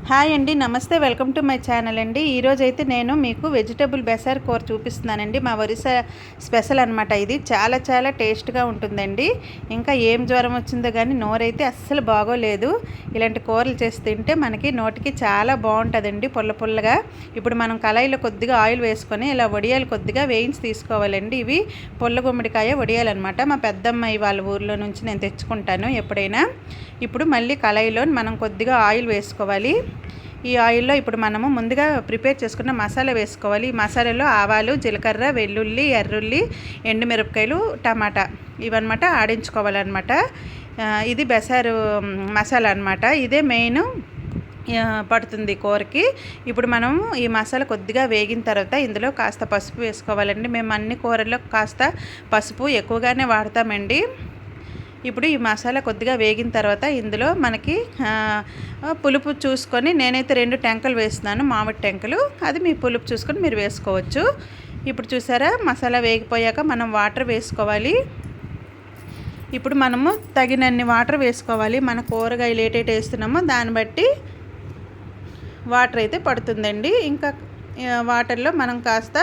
Hi అండి, నమస్తే. Welcome to my channel అండి. ఈరోజైతే నేను మీకు వెజిటబుల్ బెసార్ కూర చూపిస్తున్నానండి. మా ఒరిస్సా స్పెషల్ అనమాట. ఇది చాలా చాలా టేస్ట్గా ఉంటుందండి. ఇంకా ఏం జ్వరం వచ్చిందో కానీ నోరైతే అస్సలు బాగోలేదు. ఇలాంటి కూరలు చేసి తింటే మనకి నోటికి చాలా బాగుంటుందండి, పుల్ల పుల్లగా. ఇప్పుడు మనం కళాయిలో కొద్దిగా ఆయిల్ వేసుకొని ఇలా వడియాలు కొద్దిగా వేయించి తీసుకోవాలండి. ఇవి పుల్ల గుమ్మడికాయ వడియాలు అనమాట. మా పెద్దమ్మాయి వాళ్ళ ఊర్లో నుంచి నేను తెచ్చుకుంటాను ఎప్పుడైనా. ఇప్పుడు మళ్ళీ కళాయిలో మనం కొద్దిగా ఆయిల్ వేసుకోవాలి. ఈ ఆయిల్లో ఇప్పుడు మనము ముందుగా ప్రిపేర్ చేసుకున్న మసాలా వేసుకోవాలి. ఈ మసాలాలో ఆవాలు, జీలకర్ర, వెల్లుల్లి, ఎర్రుల్లి, ఎండుమిరపకాయలు, టమాటా ఇవన్నమాట ఆడించుకోవాలన్నమాట. ఇది బెసారు మసాలా అనమాట. ఇదే మెయిన్ పడుతుంది కూరకి. ఇప్పుడు మనం ఈ మసాలా కొద్దిగా వేగిన తర్వాత ఇందులో కాస్త పసుపు వేసుకోవాలండి. మేము అన్ని కూరల్లో కాస్త పసుపు ఎక్కువగానే వాడతామండి. ఇప్పుడు ఈ మసాలా కొద్దిగా వేగిన తర్వాత ఇందులో మనకి పులుపు చూసుకొని నేనైతే 2 టెంకలు వేస్తున్నాను, మామిడి టెంకలు. అది మీ పులుపు చూసుకొని మీరు వేసుకోవచ్చు. ఇప్పుడు చూసారా, మసాలా వేగిపోయాక మనం వాటర్ వేసుకోవాలి. ఇప్పుడు మనము తగినన్ని వాటర్ వేసుకోవాలి. మన కూరగాయలు ఏటేటి వేస్తున్నామో దాన్ని బట్టి వాటర్ అయితే పడుతుందండి. ఇంకా వాటర్లో మనం కాస్త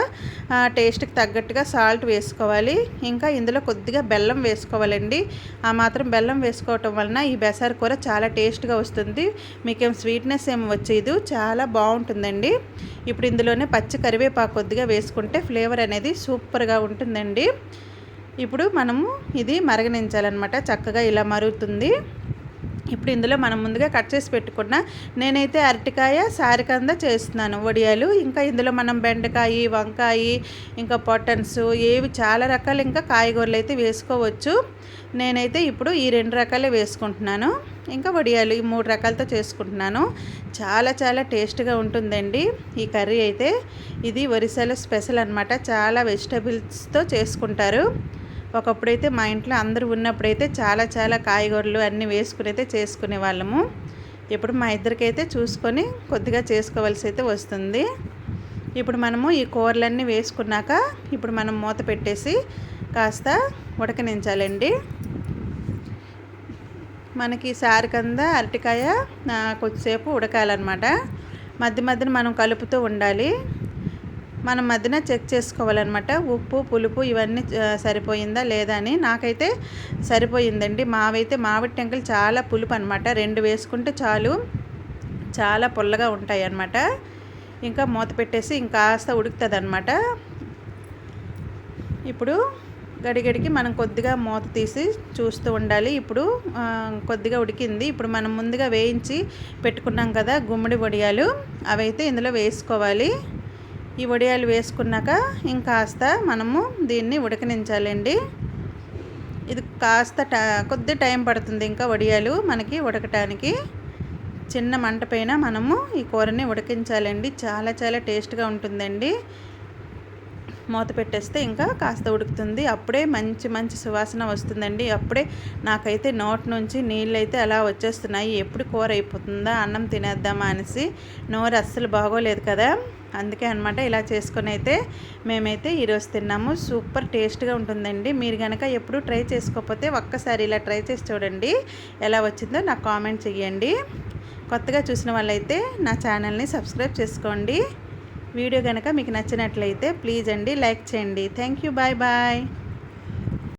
టేస్ట్కి తగ్గట్టుగా సాల్ట్ వేసుకోవాలి. ఇంకా ఇందులో కొద్దిగా బెల్లం వేసుకోవాలండి. ఆ మాత్రం బెల్లం వేసుకోవటం వలన ఈ బెసారు కూర చాలా టేస్ట్గా వస్తుంది. మీకేం స్వీట్నెస్ ఏమి వచ్చేది, చాలా బాగుంటుందండి. ఇప్పుడు ఇందులోనే పచ్చి కరివేపాకు కొద్దిగా వేసుకుంటే ఫ్లేవర్ అనేది సూపర్గా ఉంటుందండి. ఇప్పుడు మనము ఇది మరగనించాలన్నమాట. చక్కగా ఇలా మరుగుతుంది. ఇప్పుడు ఇందులో మనం ముందుగా కట్ చేసి పెట్టుకున్న నేనైతే అరటికాయ, సారికంద చేస్తున్నాను వడియాలు. ఇంకా ఇందులో మనం బెండకాయ, వంకాయ, ఇంకా పొటన్స్, ఏవి చాలా రకాలు ఇంకా కాయగూరలు అయితే వేసుకోవచ్చు. నేనైతే ఇప్పుడు ఈ 2 రకాలే వేసుకుంటున్నాను. ఇంకా వడియాలు ఈ 3 రకాలతో చేసుకుంటున్నాను. చాలా చాలా టేస్ట్గా ఉంటుందండి ఈ కర్రీ అయితే. ఇది ఒరిస్సాలో స్పెషల్ అనమాట. చాలా వెజిటబుల్స్తో చేసుకుంటారు. ఒకప్పుడైతే మా ఇంట్లో అందరూ ఉన్నప్పుడైతే చాలా చాలా కాయగూరలు అన్నీ వేసుకుని అయితే చేసుకునే వాళ్ళము. ఇప్పుడు మా ఇద్దరికైతే చూసుకొని కొద్దిగా చేసుకోవాల్సి అయితే వస్తుంది. ఇప్పుడు మనము ఈ కూరలన్నీ వేసుకున్నాక ఇప్పుడు మనం మూత పెట్టేసి కాస్త ఉడకనించాలండి. మనకి సారికంద, అరటికాయ కొద్దిసేపు ఉడకాలన్నమాట. మధ్య మధ్యన మనం కలుపుతూ ఉండాలి. మనం మధ్యన చెక్ చేసుకోవాలన్నమాట. ఉప్పు, పులుపు ఇవన్నీ సరిపోయిందా లేదా అని. నాకైతే సరిపోయిందండి. మావైతే మామిడి టెంకలు చాలా పులుపు అనమాట. 2 వేసుకుంటే చాలు, చాలా పుల్లగా ఉంటాయి అన్నమాట. ఇంకా మూత పెట్టేసి ఇంకాస్త ఉడుకుతుంది అనమాట. ఇప్పుడు గడిగడికి మనం కొద్దిగా మూత తీసి చూస్తూ ఉండాలి. ఇప్పుడు కొద్దిగా ఉడికింది. ఇప్పుడు మనం ముందుగా వేయించి పెట్టుకున్నాం కదా గుమ్మడి వడియాలు, అవైతే ఇందులో వేసుకోవాలి. ఈ వడియాలు వేసుకున్నాక ఇంకాస్త మనము దీన్ని ఉడకనించాలండి. ఇది కాస్త కొద్ది టైం పడుతుంది ఇంకా వడియాలు మనకి ఉడకటానికి. చిన్న మంట పైన మనము ఈ కూరని ఉడికించాలండి. చాలా చాలా టేస్ట్గా ఉంటుందండి. మూత పెట్టేస్తే ఇంకా కాస్త ఉడుకుతుంది. అప్పుడే మంచి మంచి సువాసన వస్తుందండి. అప్పుడే నాకైతే నోటి నుంచి నీళ్ళు అయితే అలా వచ్చేస్తున్నాయి. ఎప్పుడు కూర అయిపోతుందా, అన్నం తినేద్దామా అనేసి. నోరు అస్సలు బాగోలేదు కదా, అందుకే అనమాట ఇలా చేసుకొని అయితే మేమైతే ఈరోజు తిన్నాము. సూపర్ టేస్ట్గా ఉంటుందండి. మీరు కనుక ఎప్పుడు ట్రై చేసుకోకపోతే ఒక్కసారి ఇలా ట్రై చేసి చూడండి. ఎలా వచ్చిందో నాకు కామెంట్ చేయండి. కొత్తగా చూసిన వాళ్ళైతే నా ఛానల్ని సబ్స్క్రైబ్ చేసుకోండి. వీడియో కనుక మీకు నచ్చినట్లయితే ప్లీజ్ అండి లైక్ చేయండి. Thank you. Bye bye.